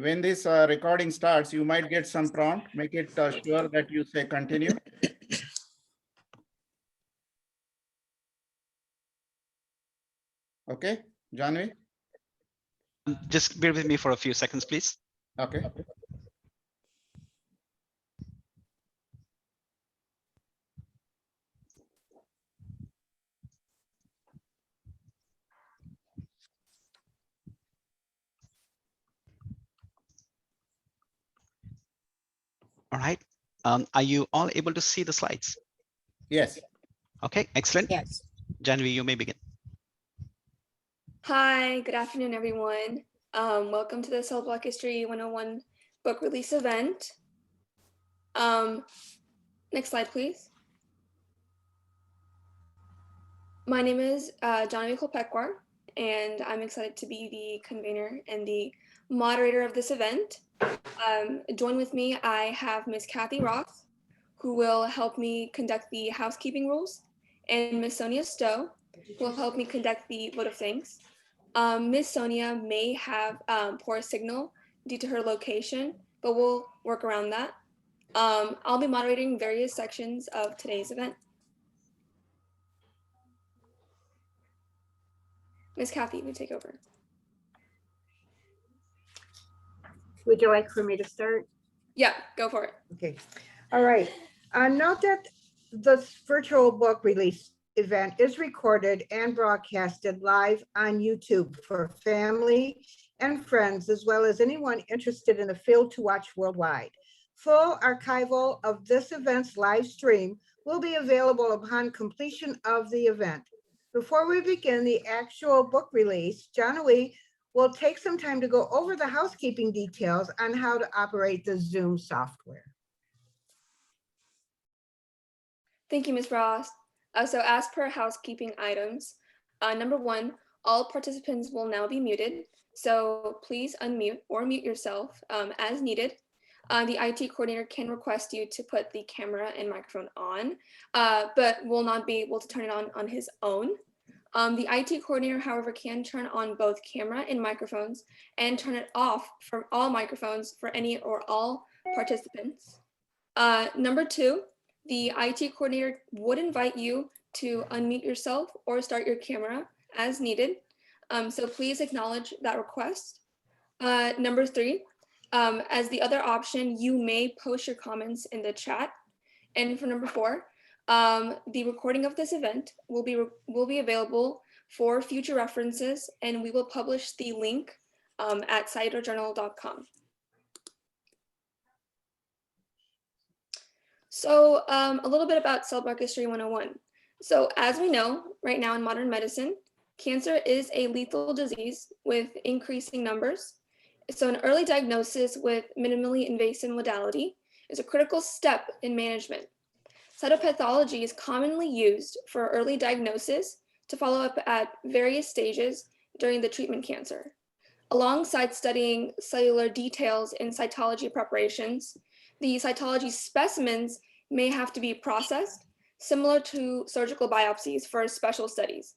when this recording starts, you might get some prompt. Make it sure that you say continue. Okay, Janvi? Just bear with me for a few seconds, please. Okay. All right. Are you all able to see the slides? Yes. Okay, excellent. Yes. Janvi, you may begin. Hi, good afternoon, everyone. Welcome to the CellBlockistry 101 book release event. Next slide, please. My name is Janvi Kolpekwar, and I'm excited to be the convener and the moderator of this event. Join with me, I have Ms. Kathy Roth, who will help me conduct the housekeeping rules, and Ms. Sonia Stowe, who will help me conduct the vote of thanks. Ms. Sonia may have poor signal due to her location, but we'll work around that. I'll be moderating various sections of today's event. Ms. Kathy, you take over. Would you like for me to start? Yeah, go for it. Okay. All right. Note that this virtual book release event is recorded and broadcasted live on YouTube for family and friends, as well as anyone interested in the field to watch worldwide. Full archival of this event's live stream will be available upon completion of the event. Before we begin the actual book release, Johnny will take some time to go over the housekeeping details on how to operate the Zoom software. Thank you, Ms. Ross. So as per housekeeping items, number 1, all participants will now be muted. So please unmute or mute yourself as needed. The IT coordinator can request you to put the camera and microphone on, but will not be able to turn it on his own. The IT coordinator, however, can turn on both camera and microphones and turn it off for all microphones for any or all participants. Number 2, the IT coordinator would invite you to unmute yourself or start your camera as needed. So please acknowledge that request. Number 3, as the other option, you may post your comments in the chat. And for number 4, the recording of this event will be available for future references, and we will publish the link at cytojournal.com. So a little bit about CellBlockistry 101. So as we know, right now in modern medicine, cancer is a lethal disease with increasing numbers. So an early diagnosis with minimally invasive modality is a critical step in management. Cytopathology is commonly used for early diagnosis to follow up at various stages during the treatment cancer. Alongside studying cellular details in cytology preparations, the cytology specimens may have to be processed, similar to surgical biopsies for special studies.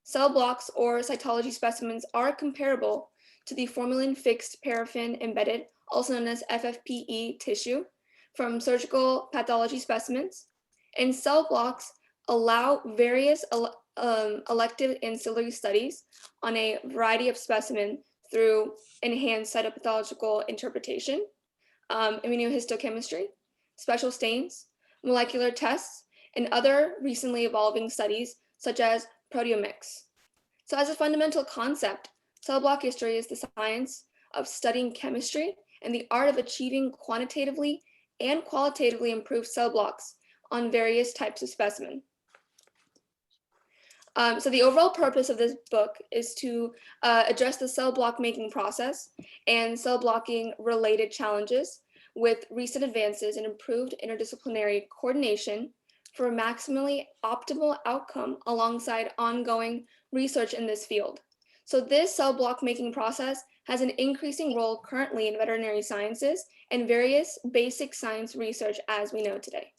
Cell blocks or cytology specimens are comparable to the formalin fixed paraffin embedded, also known as FFPE tissue, from surgical pathology specimens. And cell blocks allow various elective ancillary studies on a variety of specimens through enhanced cytopathological interpretation, immunohistochemistry, special stains, molecular tests, and other recently evolving studies such as proteomics. So as a fundamental concept, CellBlockistry is the science of studying chemistry and the art of achieving quantitatively and qualitatively improved cell blocks on various types of specimen. So the overall purpose of this book is to address the cell block making process and cell blocking related challenges with recent advances in improved interdisciplinary coordination for a maximally optimal outcome alongside ongoing research in this field. So this cell block making process has an increasing role currently in veterinary sciences and various basic science research as we know today.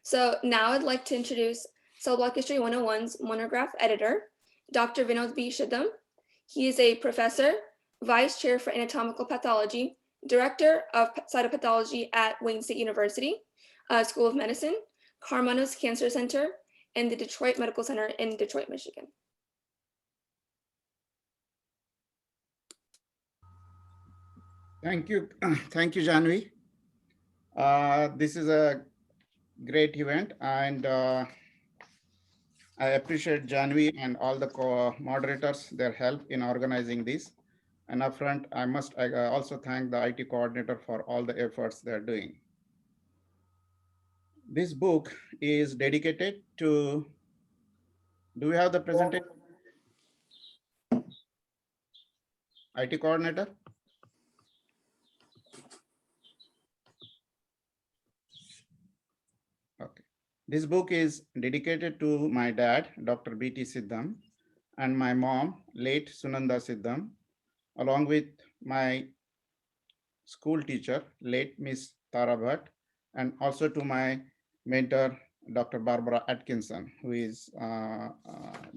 So now I'd like to introduce CellBlockistry 101's monograph editor, Dr. Vinod B. Shidham. He is a professor, vice chair for anatomical pathology, director of cytopathology at Wayne State University, School of Medicine, Karmanos Cancer Center, and the Detroit Medical Center in Detroit, Michigan. Thank you. Thank you, Janvi. This is a great event, and I appreciate Janvi and all the moderators, their help in organizing this. And upfront, I must also thank the IT coordinator for all the efforts they're doing. This book is dedicated to, do we have the presentation? IT coordinator? Okay. This book is dedicated to my dad, Dr. B.T. Siddham, and my mom, late Sunanda Siddham, along with my school teacher, late Miss Tara Bhatt, and also to my mentor, Dr. Barbara Atkinson, who is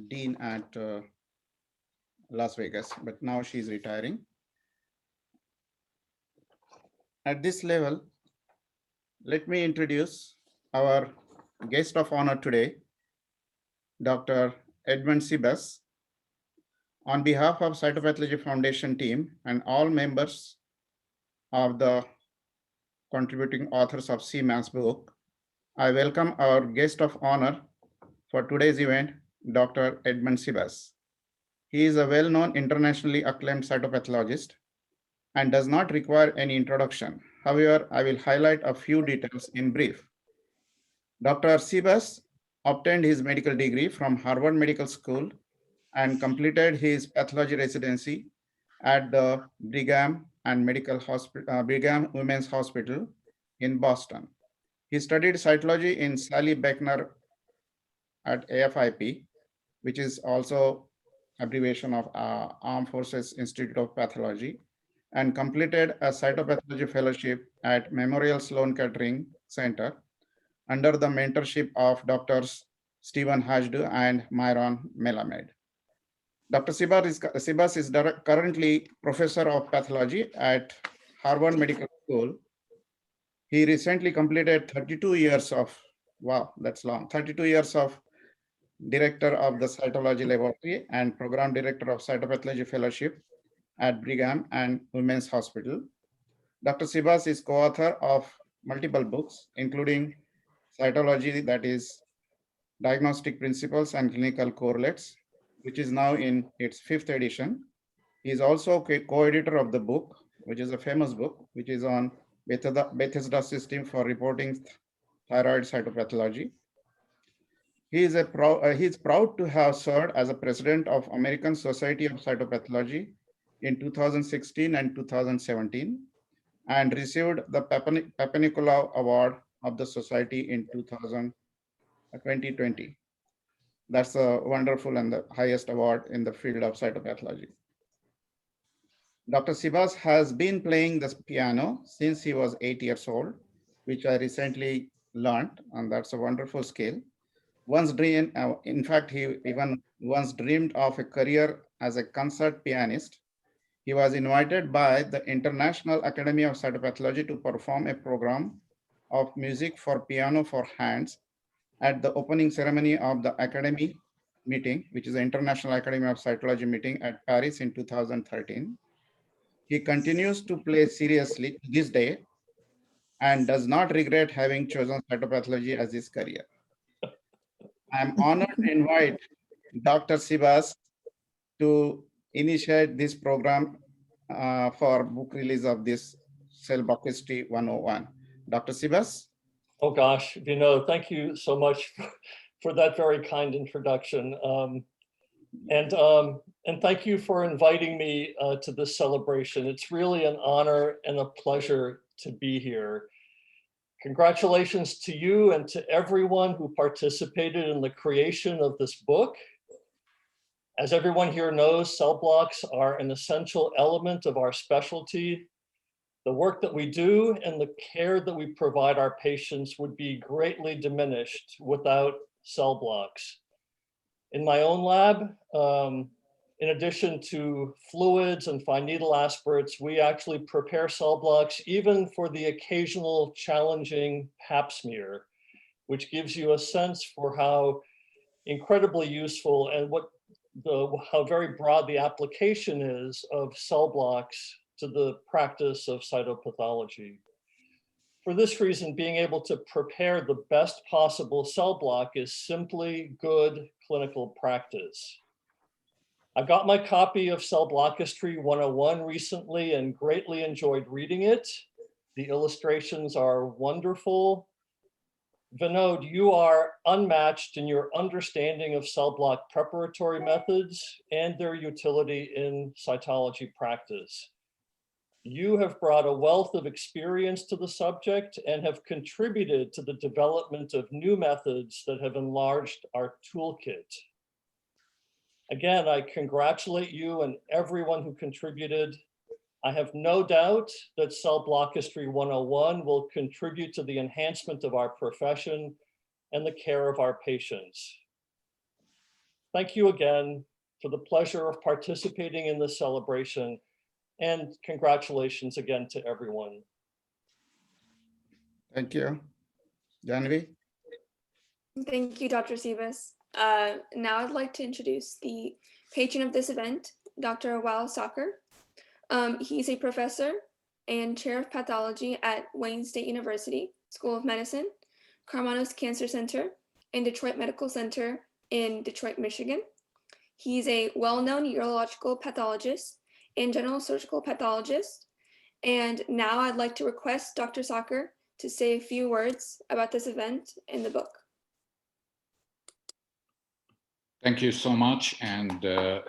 Dean at Las Vegas, but now she's retiring. At this level, let me introduce our guest of honor today, Dr. Edmund Sibas. On behalf of Cytopathology Foundation team and all members of the contributing authors of CMAS book, I welcome our guest of honor for today's event, Dr. Edmund Sibas. He is a well-known internationally acclaimed cytopathologist and does not require any introduction. However, I will highlight a few details in brief. Dr. Sibas obtained his medical degree from Harvard Medical School and completed his pathology residency at the Brigham Women's Hospital in Boston. He studied cytology in Sally Beckner at AFIP, which is also abbreviation of Armed Forces Institute of Pathology, and completed a cytopathology fellowship at Memorial Sloan Kettering Center under the mentorship of Drs. Stephen Hajdu and Myron Melamed. Dr. Sibas is currently professor of pathology at Harvard Medical School. He recently completed 32 years of, wow, that's long, 32 years of director of the cytology laboratory and program director of cytopathology fellowship at Brigham and Women's Hospital. Dr. Sibas is co-author of multiple books, including Cytology, that is Diagnostic Principles and Clinical Correlates, which is now in its 5th edition. He is also co-editor of the book, which is a famous book, which is on Bethesda system for reporting thyroid cytopathology. He is proud to have served as a president of American Society of Cytopathology in 2016 and 2017, and received the Papanicolaou Award of the Society in 2020. That's a wonderful and the highest award in the field of cytopathology. Dr. Sibas has been playing the piano since he was 8 years old, which I recently learned, and that's a wonderful skill. In fact, he even once dreamed of a career as a concert pianist. He was invited by the International Academy of Cytopathology to perform a program of music for piano for hands at the opening ceremony of the Academy meeting, which is the International Academy of Cytology meeting at Paris in 2013. He continues to play seriously to this day and does not regret having chosen cytopathology as his career. I'm honored to invite Dr. Sibas to initiate this program for book release of this CellBlockistry 101. Dr. Sibas? Oh gosh, thank you so much for that very kind introduction. And thank you for inviting me to this celebration. It's really an honor and a pleasure to be here. Congratulations to you and to everyone who participated in the creation of this book. As everyone here knows, cell blocks are an essential element of our specialty. The work that we do and the care that we provide our patients would be greatly diminished without cell blocks. In my own lab, in addition to fluids and fine needle aspirates, we actually prepare cell blocks even for the occasional challenging pap smear, which gives you a sense for how incredibly useful and how very broad the application is of cell blocks to the practice of cytopathology. For this reason, being able to prepare the best possible cell block is simply good clinical practice. I got my copy of CellBlockistry 101 recently and greatly enjoyed reading it. The illustrations are wonderful. Vinod, you are unmatched in your understanding of cell block preparatory methods and their utility in cytology practice. You have brought a wealth of experience to the subject and have contributed to the development of new methods that have enlarged our toolkit. Again, I congratulate you and everyone who contributed. I have no doubt that CellBlockistry 101 will contribute to the enhancement of our profession and the care of our patients. Thank you again for the pleasure of participating in this celebration, and congratulations again to everyone. Thank you. Janvi? Thank you, Dr. Sibas. Now I'd like to introduce the patron of this event, Dr. Wal Sacher. He's a professor and chair of pathology at Wayne State University School of Medicine, Karmanos Cancer Center, and Detroit Medical Center in Detroit, Michigan. He's a well-known urological pathologist and general surgical pathologist. And now I'd like to request Dr. Sacher to say a few words about this event in the book. Thank you so much, and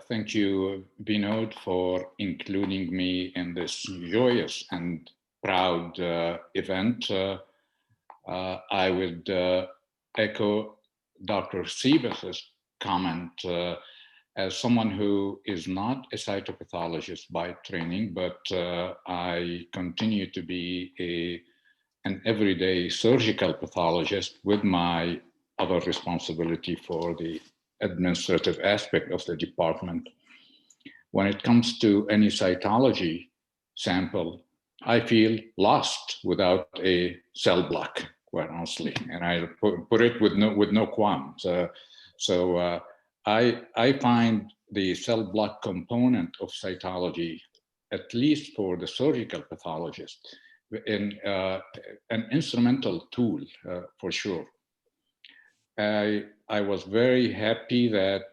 thank you, Vinod, for including me in this joyous and proud event. I would echo Dr. Sibas's comment as someone who is not a cytopathologist by training, but I continue to be an everyday surgical pathologist with my other responsibility for the administrative aspect of the department. When it comes to any cytology sample, I feel lost without a cell block, quite honestly, and I put it with no qualms. I find the cell block component of cytology, at least for the surgical pathologist, in an instrumental tool for sure. I was very happy that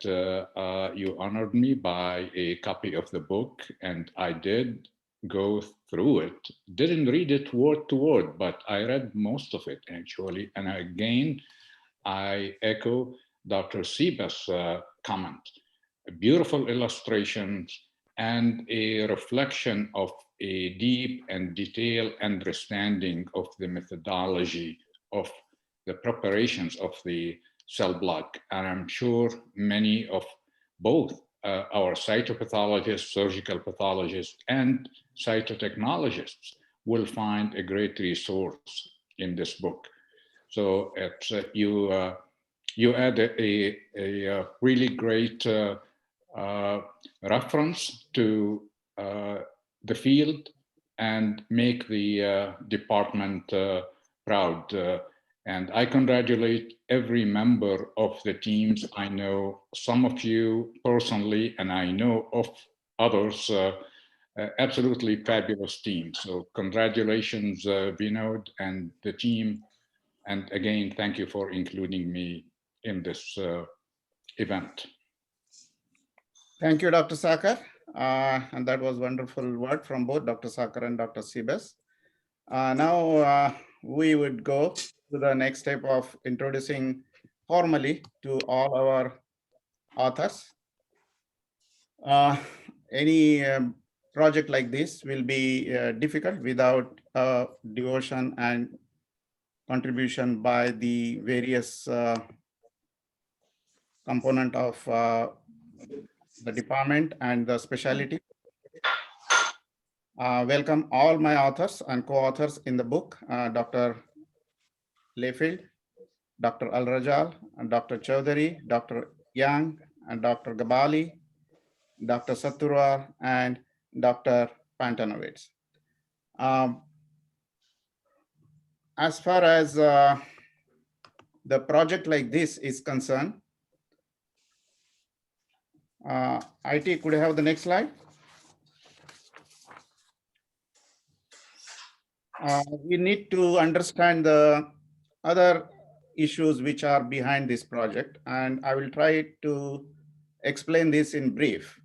you honored me by a copy of the book, and I did go through it. Didn't read it word to word, but I read most of it actually. And again, I echo Dr. Sibas' comment. Beautiful illustrations and a reflection of a deep and detailed understanding of the methodology of the preparations of the cell block. And I'm sure many of both our cytopathologists, surgical pathologists, and cytotechnologists will find a great resource in this book. So it's, you add a really great reference to the field and make the department proud. And I congratulate every member of the teams. I know some of you personally, and I know of others, absolutely fabulous team. So congratulations, Vinod and the team. And again, thank you for including me in this event. Thank you, Dr. Sacher. And that was wonderful word from both Dr. Sacher and Dr. Sibas. Now we would go to the next step of introducing formally to all our authors. Any project like this will be difficult without devotion and contribution by the various component of the department and the specialty. Welcome all my authors and co-authors in the book, Dr. Layfield, Dr. Al-Rajal, and Dr. Chowdhury, Dr. Yang, and Dr. Gabali, Dr. Saturwa, and Dr. Pantanovitz. As far as the project like this is concerned, IT, could I have the next slide? We need to understand the other issues which are behind this project, and I will try to explain this in brief.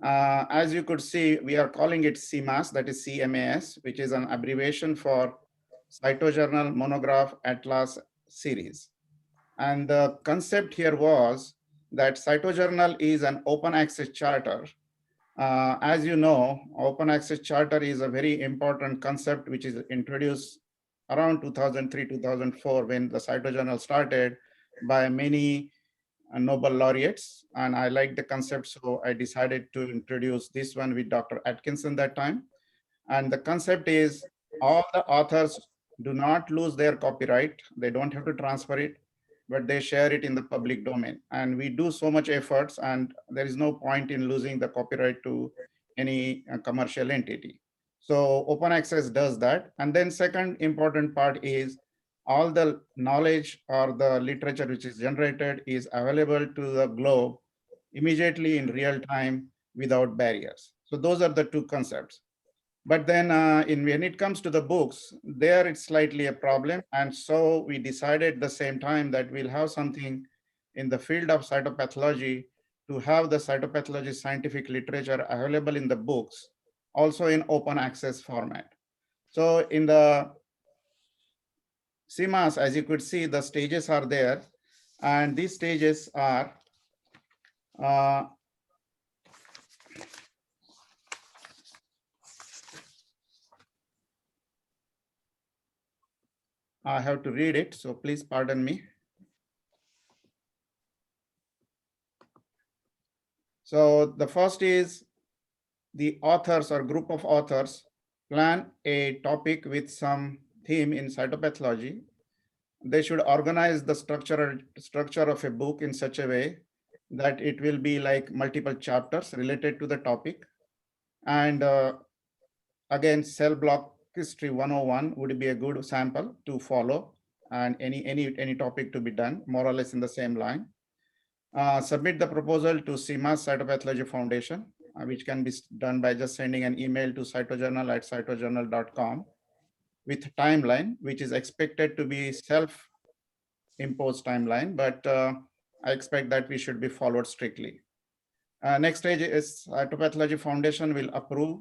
As you could see, we are calling it CMAS, that is CMAS, which is an abbreviation for Cytojournal Monograph Atlas Series. And the concept here was that Cytojournal is an open access charter. As you know, open access charter is a very important concept which is introduced around 2003, 2004 when the Cytojournal started by many Nobel laureates. And I like the concept, so I decided to introduce this one with Dr. Atkinson that time. And the concept is all the authors do not lose their copyright. They don't have to transfer it, but they share it in the public domain. And we do so much efforts, and there is no point in losing the copyright to any commercial entity. So open access does that. And then second important part is all the knowledge or the literature which is generated is available to the globe immediately in real time without barriers. So those are the two concepts. But then when it comes to the books, there it's slightly a problem. And so we decided at the same time that we'll have something in the field of cytopathology to have the cytopathology scientific literature available in the books, also in open access format. So in the CMAS, as you could see, the stages are there. And these stages are I have to read it, so please pardon me. So the first is the authors or group of authors plan a topic with some theme in cytopathology. They should organize the structure of a book in such a way that it will be like multiple chapters related to the topic. And again, CellBlockistry 101 would be a good sample to follow, and any topic to be done more or less in the same line. Submit the proposal to CMAS Cytopathology Foundation, which can be done by just sending an email to cytojournal@cytojournal.com with timeline, which is expected to be self-imposed timeline, but I expect that we should be followed strictly. Next stage is Cytopathology Foundation will approve,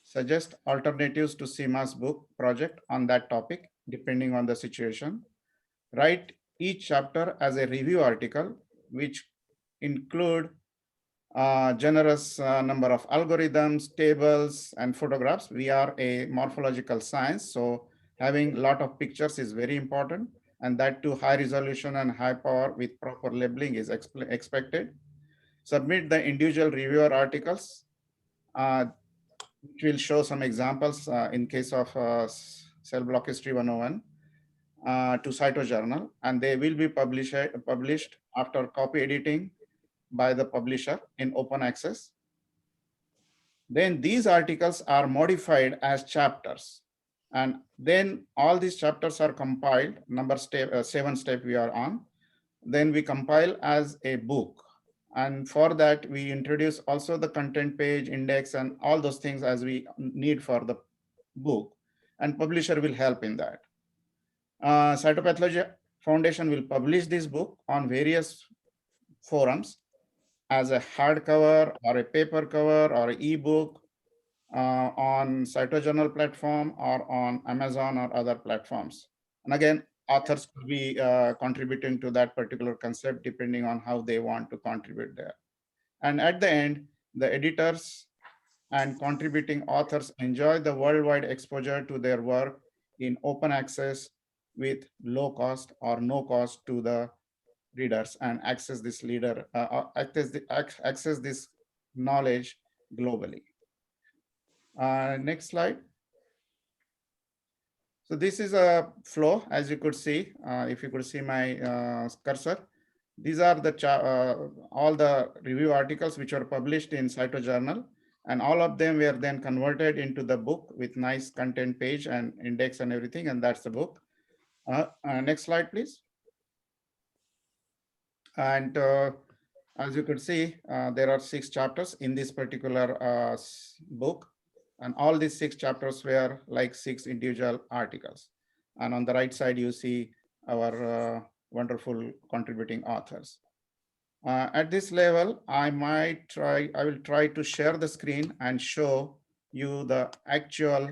suggest alternatives to CMAS book project on that topic, depending on the situation. Write each chapter as a review article, which include generous number of algorithms, tables, and photographs. We are a morphological science, so having a lot of pictures is very important, and that too high resolution and high power with proper labeling is expected. Submit the individual reviewer articles, which will show some examples in case of CellBlockistry 101 to Cytojournal, and they will be published after copy editing by the publisher in open access. Then these articles are modified as chapters. And then all these chapters are compiled, seven step we are on. Then we compile as a book. And for that, we introduce also the content page, index, and all those things as we need for the book. And publisher will help in that. Cytopathology Foundation will publish this book on various forums as a hardcover or a paper cover or an ebook on Cytojournal platform or on Amazon or other platforms. And again, authors could be contributing to that particular concept depending on how they want to contribute there. And at the end, the editors and contributing authors enjoy the worldwide exposure to their work in open access with low cost or no cost to the readers, and access this access this knowledge globally. Next slide. So this is a flow, as you could see, if you could see my cursor. These are the all the review articles which were published in CytoJournal, and all of them were then converted into the book with nice content page and index and everything, and that's the book. Next slide, please. And as you could see, there are 6 chapters in this particular book, and all these 6 chapters were like 6 individual articles. And on the right side, you see our wonderful contributing authors. At this level, I will try to share the screen and show you the actual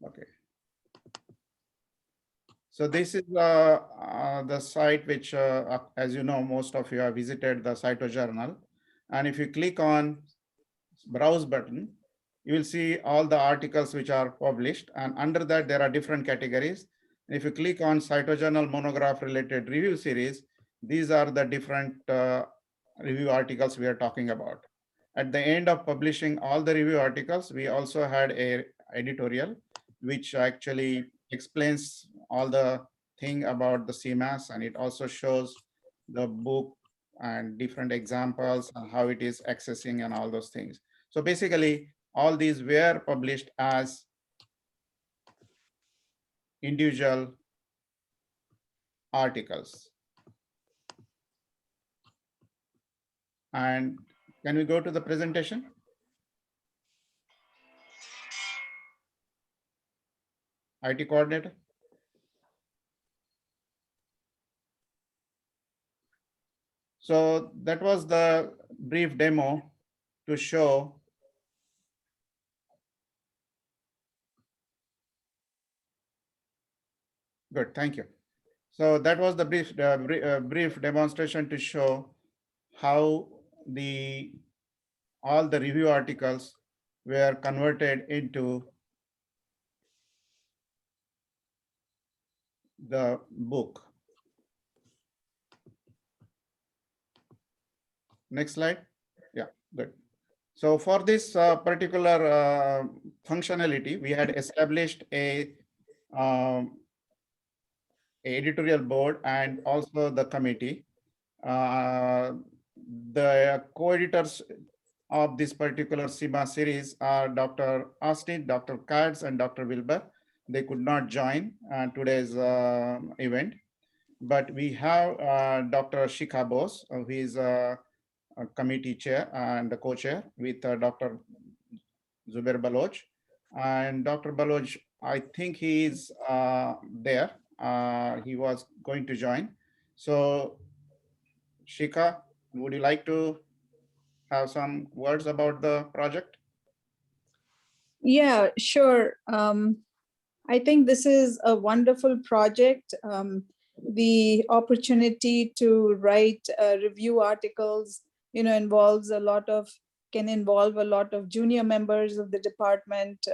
okay. So this is the site which, as you know, most of you have visited the CytoJournal. And if you click on browse button, you will see all the articles which are published. And under that, there are different categories. If you click on CytoJournal monograph related review series, these are the different review articles we are talking about. At the end of publishing all the review articles, we also had a editorial which actually explains all the thing about the CMAS, and it also shows the book and different examples and how it is accessing and all those things. So basically, all these were published as individual articles. And can we go to the presentation? IT coordinator. So that was the brief demo to show good, thank you. So that was the brief demonstration to show how all the review articles were converted into the book. Next slide. Yeah, good. So for this particular functionality, we had established a editorial board and also the committee. The co-editors of this particular CMAS series are Dr. Austin, Dr. Katz, and Dr. Wilbur. They could not join today's event, but we have Dr. Shikha Bose, who is a committee chair and the co-chair with Dr. Zubair Baloch. And Dr. Baloch, I think he is there. He was going to join. So Shikha, would you like to have some words about the project? Yeah, sure. I think this is a wonderful project. The opportunity to write review articles, can involve a lot of junior members of the department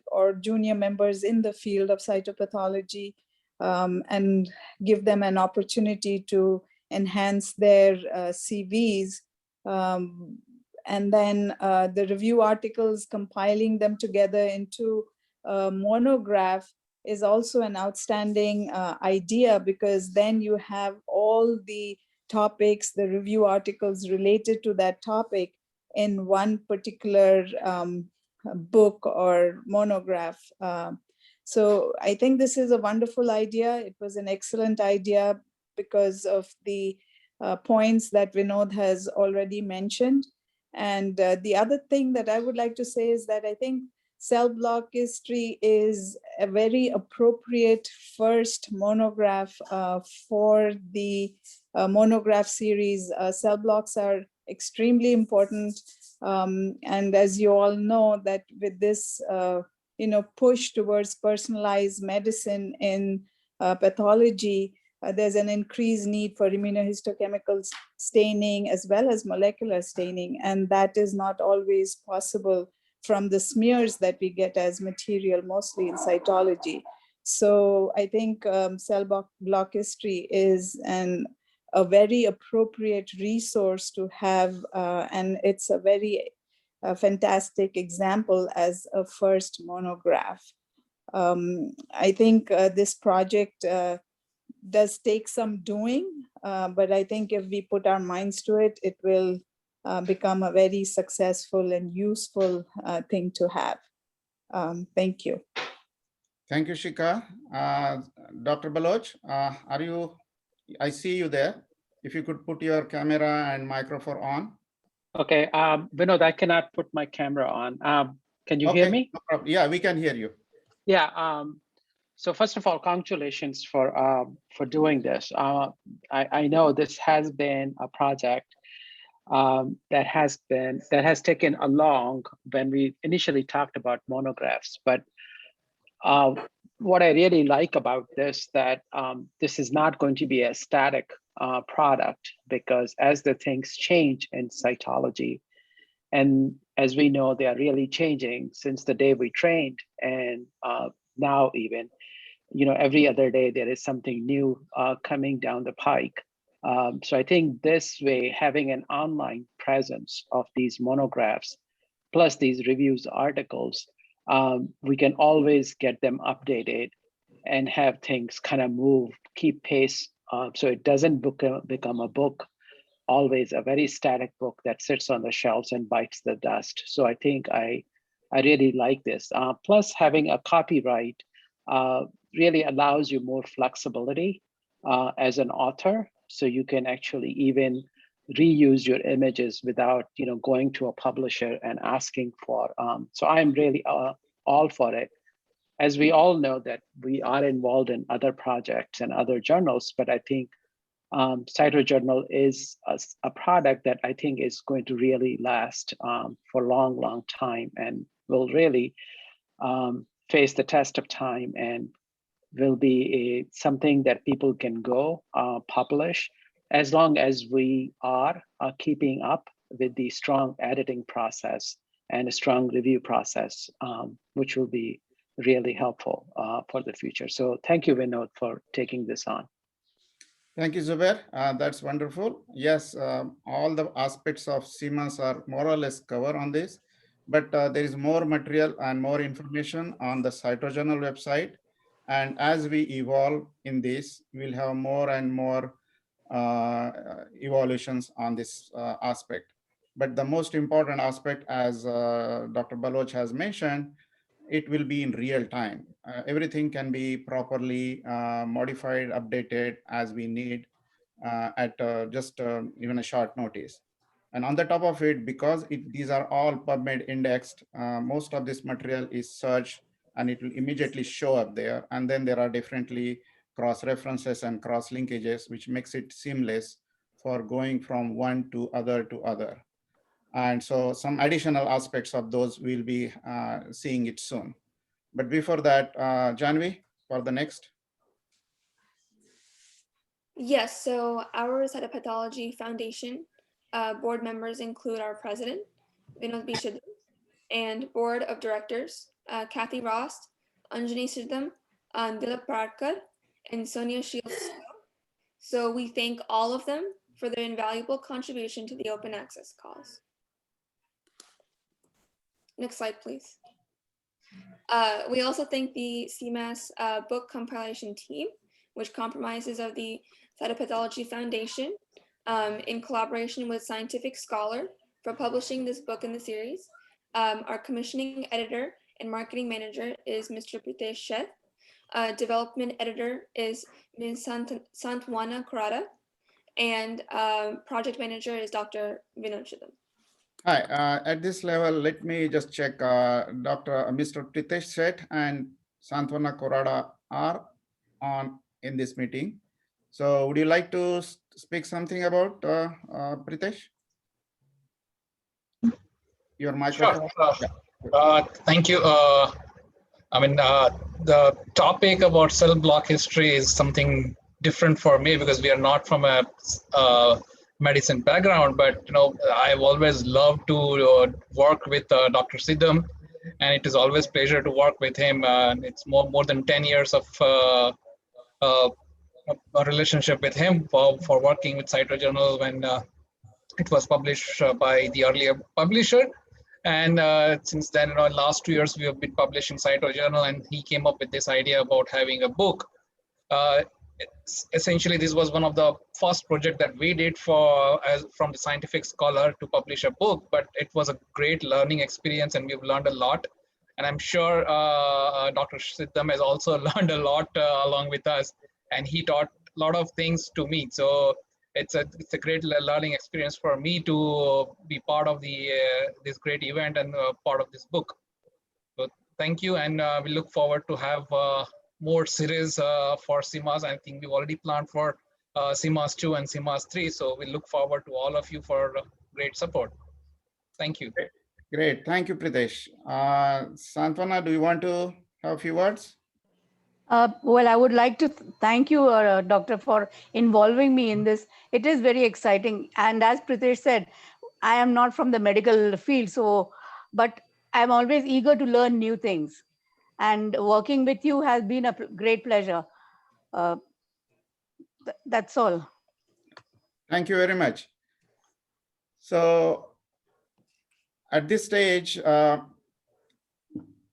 or junior members in the field of cytopathology, and give them an opportunity to enhance their CVs. And then the review articles, compiling them together into a monograph is also an outstanding idea, because then you have all the topics, the review articles related to that topic in one particular book or monograph. So I think this is a wonderful idea. It was an excellent idea because of the points that Vinod has already mentioned. And the other thing that I would like to say is that I think CellBlockistry is a very appropriate first monograph for the monograph series. Cell blocks are extremely important. And as you all know, that with this push towards personalized medicine in pathology, there's an increased need for immunohistochemical staining as well as molecular staining, and that is not always possible from the smears that we get as material, mostly in cytology. So I think CellBlockistry is a very appropriate resource to have, and it's a very a fantastic example as a first monograph. I think this project does take some doing, but I think if we put our minds to it, it will become a very successful and useful thing to have. Thank you. Thank you, Shika. Dr. Baloch, are you, I see you there. If you could put your camera and microphone on. Okay, Vinod, I cannot put my camera on. Can you hear me? No problem. Yeah, we can hear you. Yeah. So first of all, congratulations for doing this. I know this has been a project that has taken a long when we initially talked about monographs, but what I really like about this that this is not going to be a static product, because as the things change in cytology, and as we know, they are really changing since the day we trained, and now even, every other day there is something new coming down the pike. So I think this way, having an online presence of these monographs, plus these reviews articles, we can always get them updated and have things kind of move, keep pace, so it doesn't become a book, always a very static book that sits on the shelves and bites the dust. So I think I really like this. Plus having a copyright really allows you more flexibility as an author. So you can actually even reuse your images without going to a publisher and asking for. So I'm really all for it. As we all know that we are involved in other projects and other journals, but I think CytoJournal is a product that I think is going to really last for a long, long time, and will really face the test of time, and will be something that people can go publish, as long as we are keeping up with the strong editing process and a strong review process, which will be really helpful for the future. So thank you, Vinod, for taking this on. Thank you, Zubair. That's wonderful. Yes, all the aspects of CMAS are more or less covered on this, but there is more material and more information on the CytoJournal website. And as we evolve in this, we'll have more and more evolutions on this aspect. But the most important aspect, as Dr. Baloch has mentioned, it will be in real time. Everything can be properly modified, updated as we need at just even a short notice. And on the top of it, because these are all PubMed indexed, most of this material is searched and it will immediately show up there. And then there are differently cross references and cross linkages, which makes it seamless for going from one to other. And so some additional aspects of those we'll be seeing it soon. But before that, Janvi, for the next. Yes, so our Cytopathology Foundation board members include our president, Vinod Bishad, and board of directors, Kathy Rost, Anjani Siddham, Dilip Pradkar, and Sonia Shields. So we thank all of them for their invaluable contribution to the open access cause. Next slide, please. We also thank the CMAS book compilation team, which comprises of the Cytopathology Foundation in collaboration with Scientific Scholar for publishing this book in the series. Our commissioning editor and marketing manager is Mr. Pritesh Sheth. Development editor is Ms. Santwana Kurata, and project manager is Dr. Vinod Chidam. Hi, at this level, let me just check Mr. Pritesh Sheth and Santwana Kurata are on in this meeting. So would you like to speak something about Pritesh? Your microphone. Sure. Thank you. The topic about cell block history is something different for me because we are not from a medicine background, but I've always loved to work with Dr. Siddham, and it is always a pleasure to work with him. It's more than 10 years of a relationship with him for working with CytoJournal when it was published by the earlier publisher. And since then, last 2 years, we have been publishing CytoJournal, and he came up with this idea about having a book. Essentially, this was one of the first project that we did from the scientific scholar to publish a book, but it was a great learning experience and we've learned a lot. And I'm sure Dr. Siddham has also learned a lot along with us, and he taught a lot of things to me. So it's a great learning experience for me to be part of this great event and part of this book. So thank you, and we look forward to have more series for CMAS. I think we've already planned for CMAS 2 and CMAS 3. So we look forward to all of you for great support. Thank you. Great. Thank you, Pritesh. Santwana, do you want to have a few words? Well, I would like to thank you, Doctor, for involving me in this. It is very exciting. And as Pritesh said, I am not from the medical field, but I'm always eager to learn new things. And working with you has been a great pleasure. That's all. Thank you very much. So at this stage, I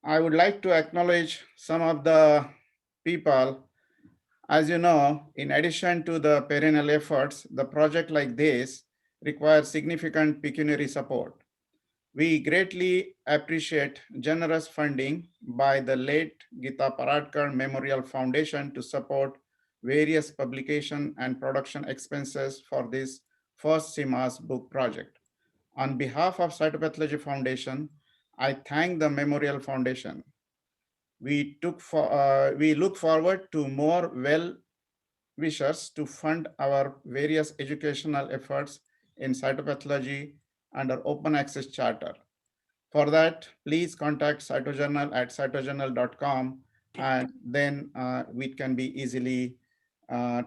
would like to acknowledge some of the people. As you know, in addition to the perennial efforts, the project like this requires significant pecuniary support. We greatly appreciate generous funding by the late Gita Paradkar Memorial Foundation to support various publication and production expenses for this first CMAS book project. On behalf of Cytopathology Foundation, I thank the Memorial Foundation. We look forward to more well-wishers to fund our various educational efforts in cytopathology under open access charter. For that, please contact CytoJournal at cytojournal.com, and then it can be easily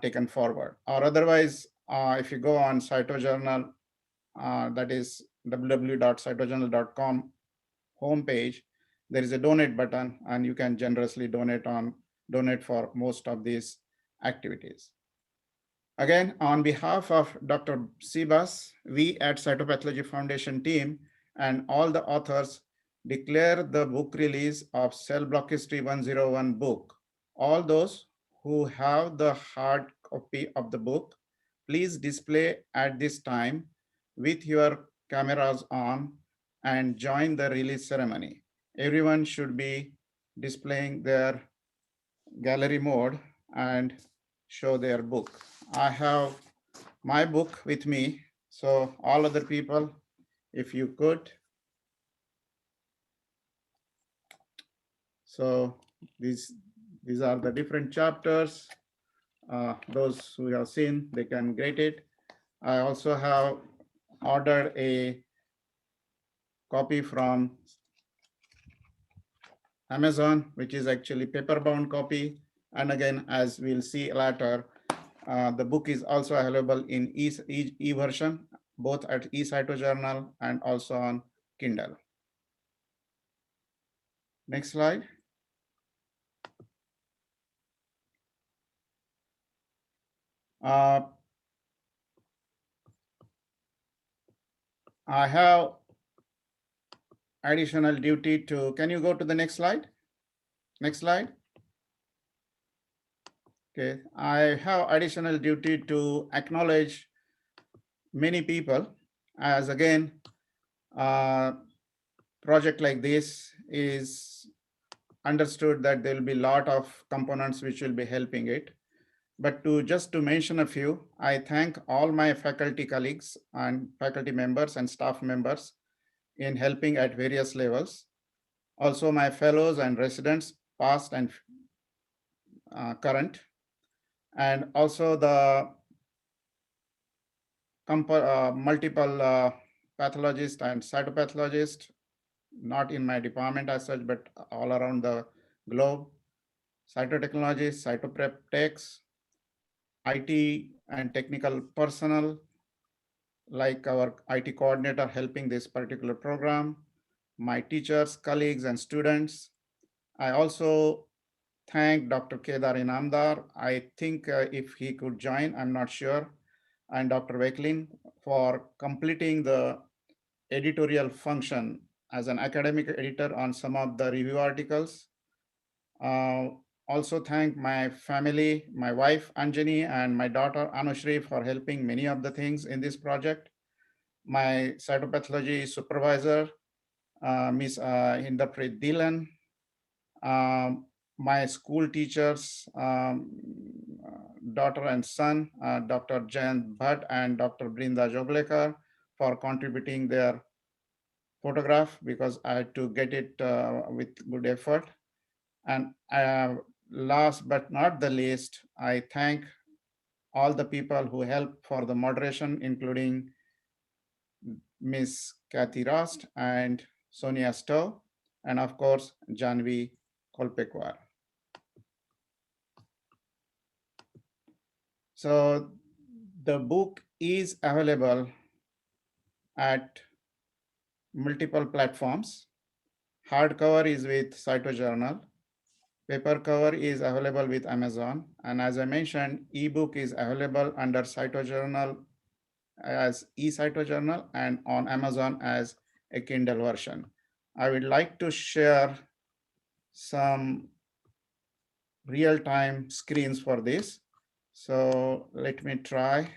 taken forward. Or otherwise, if you go on CytoJournal, that is www.cytojournal.com homepage, there is a donate button, and you can generously donate for most of these activities. Again, on behalf of Dr. Sibas, we at Cytopathology Foundation team and all the authors declare the book release of CellBlockistry 101 book. All those who have the hard copy of the book, please display at this time with your cameras on and join the release ceremony. Everyone should be displaying their gallery mode and show their book. I have my book with me, so all other people, if you could. So these are the different chapters. Those who have seen, they can get it. I also have ordered a copy from Amazon, which is actually paper-bound copy. And again, as we'll see later, the book is also available in e-version, both at eCytoJournal and also on Kindle. Next slide. I have additional duty to, can you go to the next slide? Next slide. Okay, I have additional duty to acknowledge many people, as again, project like this is understood that there will be a lot of components which will be helping it. But just to mention a few, I thank all my faculty colleagues and faculty members and staff members in helping at various levels. Also my fellows and residents, past and current, and also the multiple pathologists and cytopathologists, not in my department as such, but all around the globe, cytotechnologists, cytoprep techs, IT and technical personnel, like our IT coordinator helping this particular program, my teachers, colleagues, and students. I also thank Dr. Kedar Inamdar. I think if he could join, I'm not sure, and Dr. Weklin for completing the editorial function as an academic editor on some of the review articles. Also thank my family, my wife Anjani and my daughter Anushri for helping many of the things in this project. My cytopathology supervisor, Miss Hinderpreet Dillon, my school teachers, daughter and son, Dr. Jayant Bhatt and Dr. Brinda Joglekar, for contributing their photograph because I had to get it with good effort. And last but not the least, I thank all the people who helped for the moderation, including Miss Kathy Rost and Sonia Stowe, and of course, Janvi Kolpekwar. So the book is available at multiple platforms. Hardcover is with CytoJournal. Paper cover is available with Amazon. And as I mentioned, ebook is available under CytoJournal as eCytoJournal and on Amazon as a Kindle version. I would like to share some real-time screens for this. So let me try.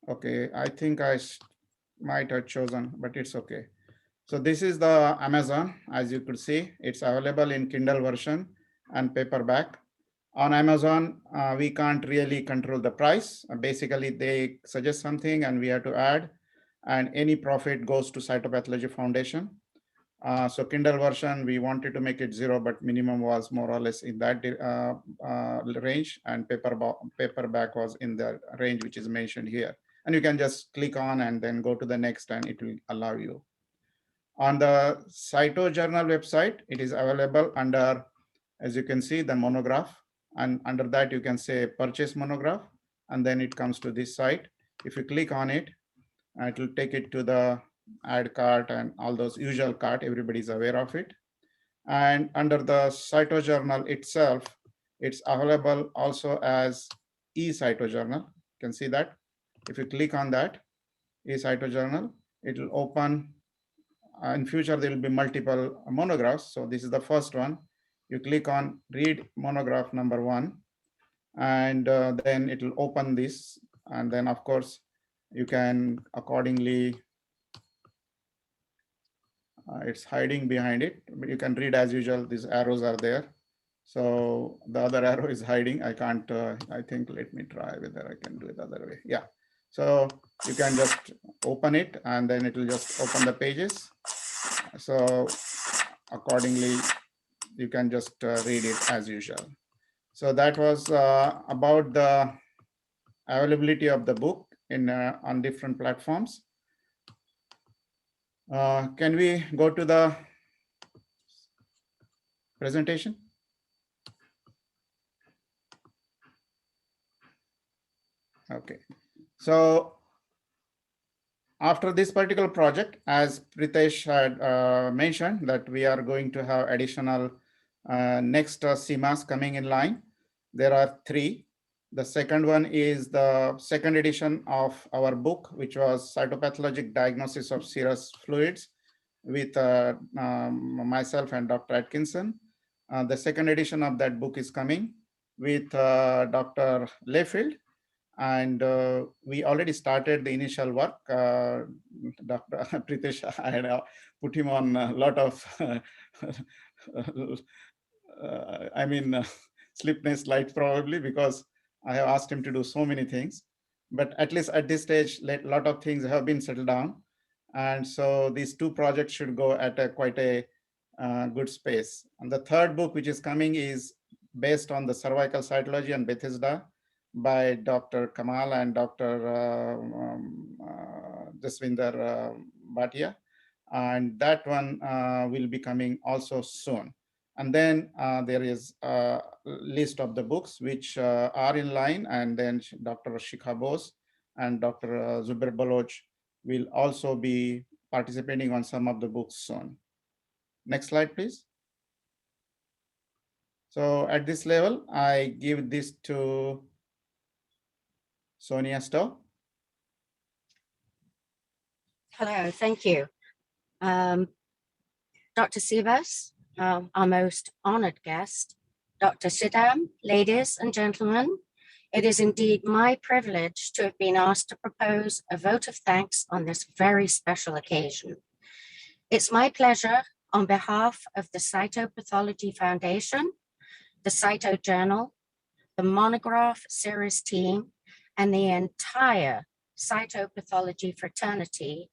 Okay, I think I might have chosen, but it's okay. So this is the Amazon. As you could see, it's available in Kindle version and paperback. On Amazon, we can't really control the price. Basically, they suggest something and we have to add, and any profit goes to Cytopathology Foundation. So Kindle version, we wanted to make it 0, but minimum was more or less in that range, and paperback was in the range which is mentioned here. And you can just click on and then go to the next, and it will allow you. On the CytoJournal website, it is available under, as you can see, the monograph. And under that, you can say purchase monograph. And then it comes to this site. If you click on it, it will take it to the add cart and all those usual cart. Everybody's aware of it. And under the CytoJournal itself, it's available also as eCytoJournal. You can see that. If you click on that, eCytoJournal, it will open. In future, there will be multiple monographs. So this is the first one. You click on read monograph number 1, and then it will open this. And then, of course, you can accordingly, it's hiding behind it, but you can read as usual. These arrows are there. So the other arrow is hiding. I can't, I think, let me try whether I can do it the other way. Yeah. So you can just open it and then it will just open the pages. So accordingly, you can just read it as usual. So that was about the availability of the book in on different platforms. Can we go to the presentation? Okay. So after this particular project, as Pritesh had mentioned, that we are going to have additional next CMAS coming in line. There are 3. The second one is the second edition of our book, which was Cytopathologic Diagnosis of Serous Fluids with myself and Dr. Atkinson. The second edition of that book is coming with Dr. Layfield. And we already started the initial work. Dr. Pritesh, I had put him on a lot of, sleepless nights probably, because I have asked him to do so many things. But at least at this stage, a lot of things have been settled down. And so these 2 projects should go at quite a good space. And the third book, which is coming, is based on the cervical cytology and Bethesda by Dr. Kamal and Dr. Jaswinder Bhatia. And that one will be coming also soon. And then there is a list of the books which are in line, and then Dr. Shikha Bose and Dr. Zubair Baloch will also be participating on some of the books soon. Next slide, please. So at this level, I give this to Sonia Stowe. Hello, thank you. Dr. CMAS, our most honored guest, Dr. Sidham, ladies and gentlemen, it is indeed my privilege to have been asked to propose a vote of thanks on this very special occasion. It's my pleasure on behalf of the Cytopathology Foundation, the CytoJournal, the Monograph Series team, and the entire cytopathology fraternity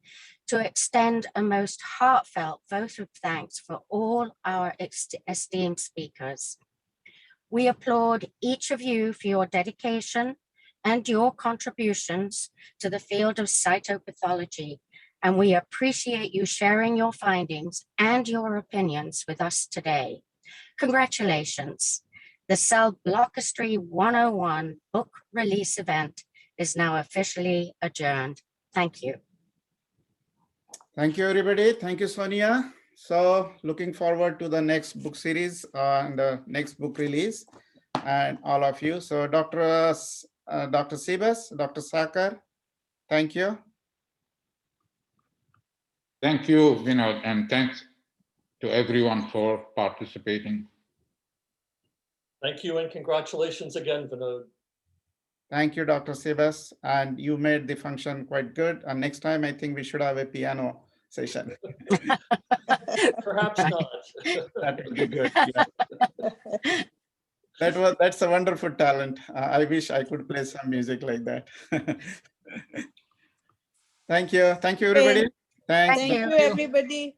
to extend a most heartfelt vote of thanks for all our esteemed speakers. We applaud each of you for your dedication and your contributions to the field of cytopathology, and we appreciate you sharing your findings and your opinions with us today. Congratulations. The CellBlockistry 101 book release event is now officially adjourned. Thank you. Thank you, everybody. Thank you, Sonia. So looking forward to the next book series and the next book release and all of you. So Dr. Sibas, Dr. Sakar, thank you. Thank you, Vinod, and thanks to everyone for participating. Thank you and congratulations again, Vinod. Thank you, Dr. Sibas. And you made the function quite good. And next time, I think we should have a piano session. Perhaps not. That would be good. Yeah. That's a wonderful talent. I wish I could play some music like that. Thank you. Thank you, everybody. Thanks. Thank Thank you, everybody.